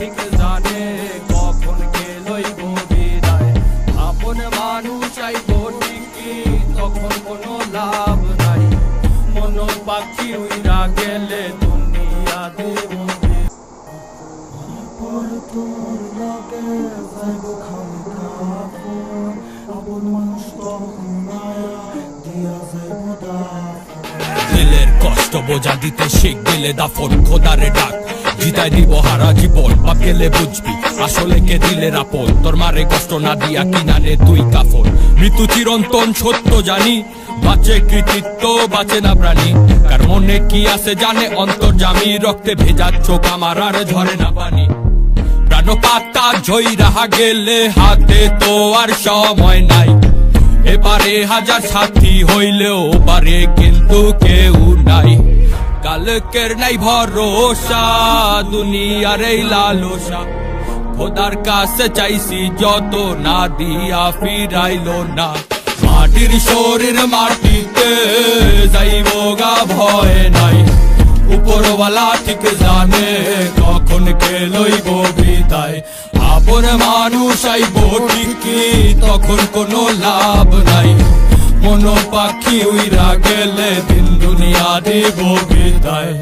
ঠিক জানে কখন কে লইব বিদায়। আপন মানুষ আইব ঠিকই তখন কোনো লাভ নাই, মন পাখি উইরা গেলে দুনিয়া দেব তোর লাগে যাইব খালি কাপড়। আপন মানুষ তখন দিয়া যাইব দিলের কষ্ট বোঝা দিতে শিখ দিলে দাফন খোদারে ডাক জিতাই দিব হারা জীবন বাপ গেলে বুঝবি আসলে কে দিলের আপন। তোর মারে কষ্ট না দিয়া কিনারে তুই কাফন। মৃত্যু চিরন্তন সত্য জানি, বাঁচে কৃতিত্ব বাঁচে না প্রাণী। কার মনে কি আছে জানে অন্তর্যামী, রক্তে ভেজা চোখ আমার আর ঝরে না পানি। প্রাণ পাতা ঝই রাহা গেলে হাতে তো আর সময় নাই। এবারে হাজার সাথী হইলেও পারে কিন্তু কেউ নাই। কালকের নাই ভরসা দুনিয়ার এই লালসা, খোদার কাছে চাইছি যত না দিয়া ফিরাইলো না। মাটির শরীর মাটিতে যাইব গা ভয় নাই, উপরওয়ালা ঠিক জানে কখন কে লইব বিদায়। আপন মানুষ আইব ঠিকই তখন কোনো লাভ নাই, মন পাখি উইরা গেলে দিন দুনিয়া দেব বিদায়।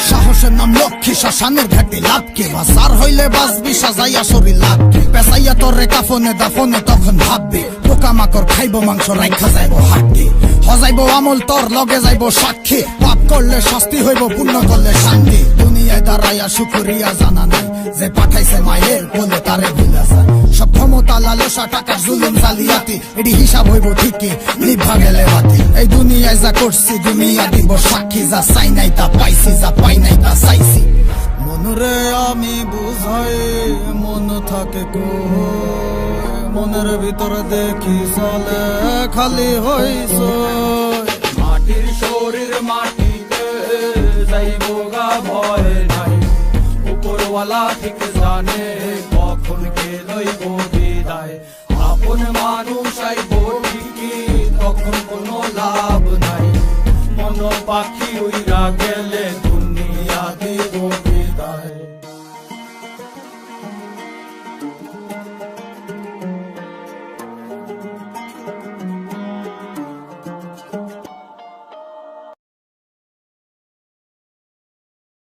সাহসের নাম লক্ষ্মী শ্মশানের ঘাটে লাভকে বাসার হইলে বাঁচবি সাজাইয়া শরীর লাগবে। পেশাইয়া তোরে কাফনে দাফনে তখন ভাববি পোকামাকড় খাইব মাংস রাইখা যাইব হাড্ডি। হজাইব আমল তোর লগে যাইব সাক্ষী, পাপ করলে শাস্তি হইব পুণ্য করলে শান্তি। দুনিয়ায় দাঁড়াইয়া শুকরিয়া জানা নাই, যে পাঠাইছে মায়ের বলে তারে ভুলে যায়। সব ক্ষমতা লালসা টাকার জুলুম জালিয়াতি, এটি হিসাব হইব ঠিকই নিভা গেলে বাতি। এই দুনিয়ায় যা করছি দুনিয়া দিব সাক্ষী, যা চাই নাই তা পাইছি, যা পাই নাই তা চাইছি। মনরে আমি বুঝাই মন থাকে কই, মনের ভিতরে দেখি চলে খালি হইছ। মাটির শরীর মাটিতে যাইব গা ভয় নাই, উপরওয়ালা ঠিক জানে কখন কে লইব বিদায়। আপন মানুষ আইব ঠিকই তখন কোনো লাভ নাই, মন পাখি উইরা গেলে